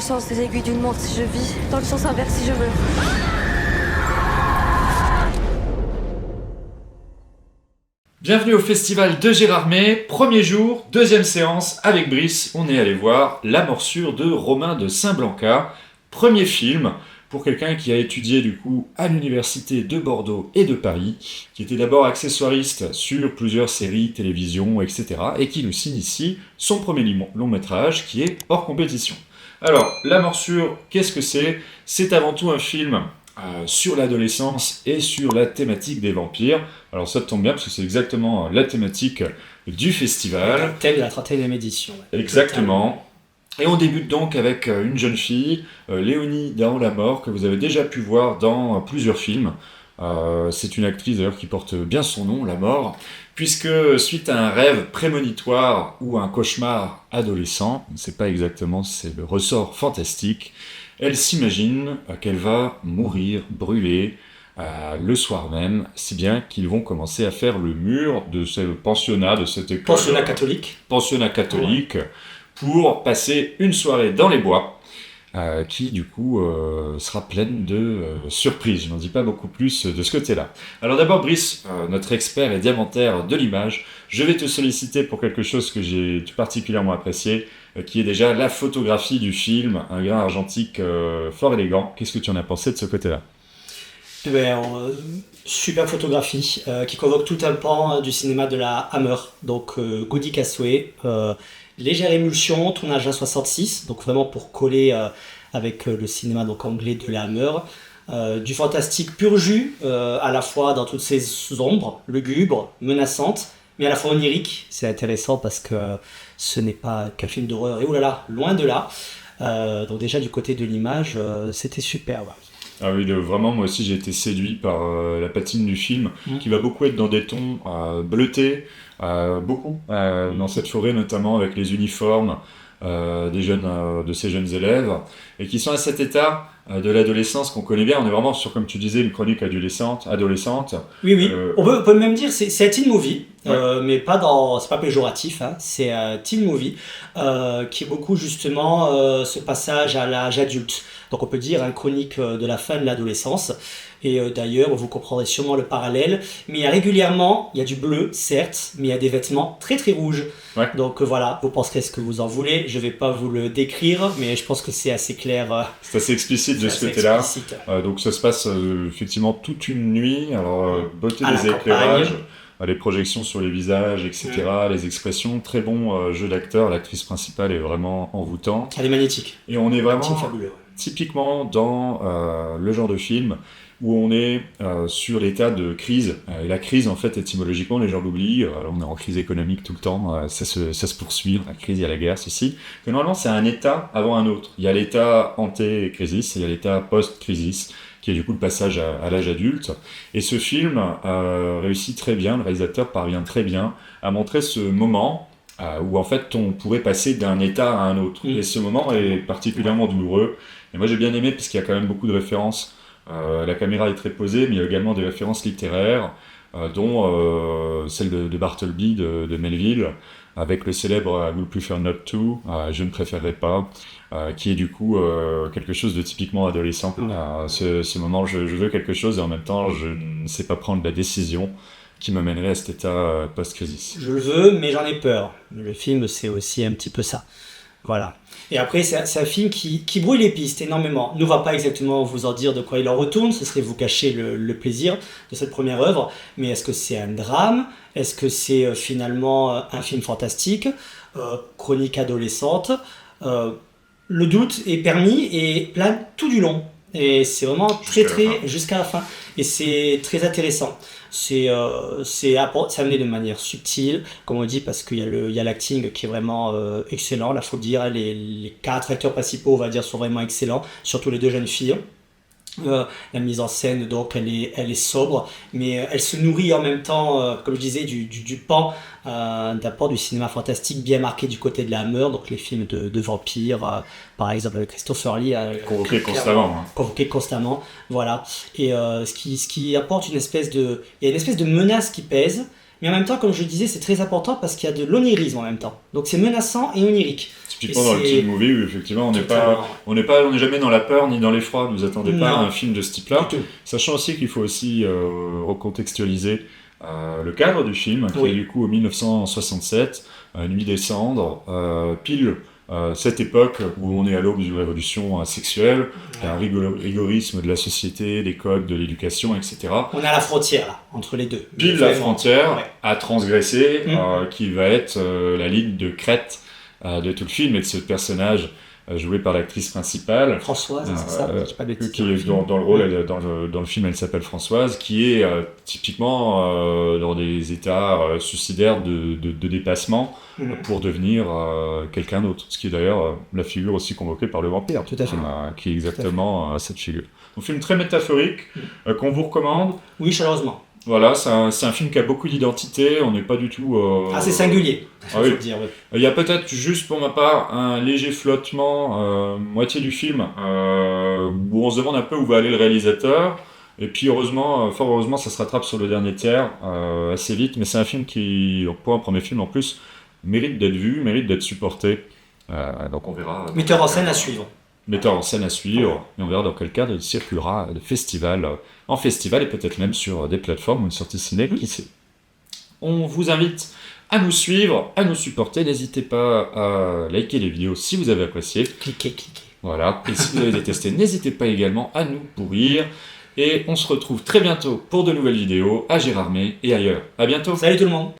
sens des aiguilles d'une montre si je vis, dans le sens inverse si je meurs. Bienvenue au festival de Gérardmer, premier jour, deuxième séance, avec Brice, on est allé voir La morsure de Romain de Saint-Blanca, premier film pour quelqu'un qui a étudié du coup à l'université de Bordeaux et de Paris, qui était d'abord accessoiriste sur plusieurs séries, télévision, etc. et qui nous signe ici son premier long métrage qui est hors compétition. Alors, La morsure, qu'est-ce que c'est ? C'est avant tout un film sur l'adolescence et sur la thématique des vampires. Alors ça tombe bien parce que c'est exactement la thématique du festival. Le thème de la 31e édition. Ouais. Exactement. Et on débute donc avec une jeune fille, Léonie Dahan-Lamor, que vous avez déjà pu voir dans plusieurs films. C'est une actrice d'ailleurs qui porte bien son nom, Lamor, puisque suite à un rêve prémonitoire ou un cauchemar adolescent, on ne sait pas exactement si c'est le ressort fantastique, elle s'imagine qu'elle va mourir brûlée le soir même, si bien qu'ils vont commencer à faire le mur de ce pensionnat, de cette école. Pensionnat catholique, pour passer une soirée dans les bois, qui du coup sera pleine de surprises. Je n'en dis pas beaucoup plus de ce côté-là. Alors d'abord Brice, notre expert et diamantaire de l'image, je vais te solliciter pour quelque chose que j'ai tout particulièrement apprécié, qui est déjà la photographie du film, un grain argentique fort élégant. Qu'est-ce que tu en as pensé de ce côté-là ? Super photographie qui convoque tout un pan du cinéma de la Hammer, donc Goody Castaway, légère émulsion, tournage à 66, donc vraiment pour coller avec le cinéma donc anglais de la Hammer, du fantastique pur jus, à la fois dans toutes ses ombres, lugubres, menaçantes, mais à la fois onirique. C'est intéressant parce que ce n'est pas qu'un film d'horreur, et oulala, loin de là. Donc déjà du côté de l'image, c'était superbe. Ah oui, vraiment, moi aussi j'ai été séduit par la patine du film, qui va beaucoup être dans des tons bleutés, beaucoup, dans cette forêt notamment avec les uniformes de ces jeunes élèves, et qui sont à cet état de l'adolescence qu'on connaît bien. On est vraiment sur, comme tu disais, une chronique adolescente. Oui. On peut même dire c'est un teen movie, ouais. Mais c'est pas péjoratif, hein, c'est un teen movie qui est beaucoup justement ce passage à l'âge adulte. Donc on peut dire une chronique de la fin de l'adolescence. Et d'ailleurs, vous comprendrez sûrement le parallèle, mais il y a du bleu, certes, mais il y a des vêtements très très rouges. Ouais. Donc voilà, vous penserez ce que vous en voulez, je vais pas vous le décrire, mais je pense que c'est assez clair. C'est assez explicite de ce côté-là. Donc ça se passe effectivement toute une nuit, alors beauté des éclairages, les projections sur les visages, etc., les expressions, très bon jeu d'acteur, l'actrice principale est vraiment envoûtante. Elle est magnétique. Et on est vraiment fabuleux, typiquement dans le genre de film où on est sur l'état de crise. Et la crise, en fait, étymologiquement, les gens l'oublient. On est en crise économique tout le temps, ça se poursuit. La crise, il y a la guerre, ceci. Que normalement, c'est un état avant un autre. Il y a l'état ante-crisis, et il y a l'état post-crisis, qui est du coup le passage à l'âge adulte. Et ce film réussit très bien, le réalisateur parvient très bien à montrer ce moment où en fait on pourrait passer d'un état à un autre. Et ce moment est particulièrement douloureux. Et moi j'ai bien aimé parce qu'il y a quand même beaucoup de références. La caméra est très posée, mais il y a également des références littéraires, dont celle de Bartleby de Melville, avec le célèbre I Would Prefer Not To, je ne préférerais pas, qui est du coup quelque chose de typiquement adolescent. Ce moment, je veux quelque chose et en même temps, je ne sais pas prendre la décision qui me mènerait à cet état post-crisis. Je le veux, mais j'en ai peur. Le film, c'est aussi un petit peu ça. Voilà. Et après, c'est un film qui brouille les pistes énormément. Ne va pas exactement vous en dire de quoi il en retourne, ce serait vous cacher le plaisir de cette première œuvre. Mais est-ce que c'est un drame ? Est-ce que c'est finalement un film fantastique ? Chronique adolescente ? Le doute est permis et plane tout du long. Et c'est vraiment très jusqu'à la fin. Et c'est très intéressant. C'est amené de manière subtile, comme on dit, parce qu'il y a l'acting qui est vraiment excellent. Là, faut le dire, les 4 acteurs principaux, on va dire, sont vraiment excellents, surtout les 2 jeunes filles. La mise en scène, donc, elle est sobre, mais elle se nourrit en même temps, comme je disais, du pan d'un pan du cinéma fantastique bien marqué du côté de la Hammer, donc les films de vampires, par exemple avec Christopher Lee, convoqué constamment, voilà. Et ce qui apporte il y a une espèce de menace qui pèse, mais en même temps, comme je disais, c'est très important parce qu'il y a de l'onirisme en même temps. Donc c'est menaçant et onirique. Typiquement dans le teen movie, où effectivement, on n'est jamais dans la peur ni dans l'effroi. Ne vous attendez pas à un film de ce type-là. Sachant aussi qu'il faut aussi recontextualiser le cadre du film, qui est du coup en 1967, Nuit des cendres, pile cette époque où on est à l'aube d'une révolution sexuelle, il y a un rigorisme de la société, des codes, de l'éducation, etc. On est à la frontière là, entre les deux. Pile la frontière à transgresser, qui va être la ligne de crête de tout le film et de ce personnage joué par l'actrice principale. Françoise, c'est ça, qui est dans le rôle, dans le film, elle s'appelle Françoise, qui est typiquement dans des états suicidaires de dépassement pour devenir quelqu'un d'autre. Ce qui est d'ailleurs la figure aussi convoquée par le vampire. Tout à fait. Qui est exactement cette figure. Un film très métaphorique, qu'on vous recommande. Oui, chaleureusement. Voilà, c'est un film qui a beaucoup d'identité, on n'est pas du tout... c'est singulier, faut le dire. Oui. Il y a peut-être, juste pour ma part, un léger flottement, moitié du film, où on se demande un peu où va aller le réalisateur, et puis fort heureusement, ça se rattrape sur le dernier tiers, assez vite, mais c'est un film qui, pour un premier film en plus, mérite d'être vu, mérite d'être supporté, donc on verra... Metteur en scène à suivre. Metteur en scène à suivre, et on verra dans quel cadre il circulera de festival en festival et peut-être même sur des plateformes ou une sortie ciné, qui sait. On vous invite à nous suivre, à nous supporter, n'hésitez pas à liker les vidéos si vous avez apprécié. Cliquez. Voilà, et si vous avez détesté, n'hésitez pas également à nous pourrir, et on se retrouve très bientôt pour de nouvelles vidéos à Gérardmer et ailleurs. À bientôt. Salut tout le monde.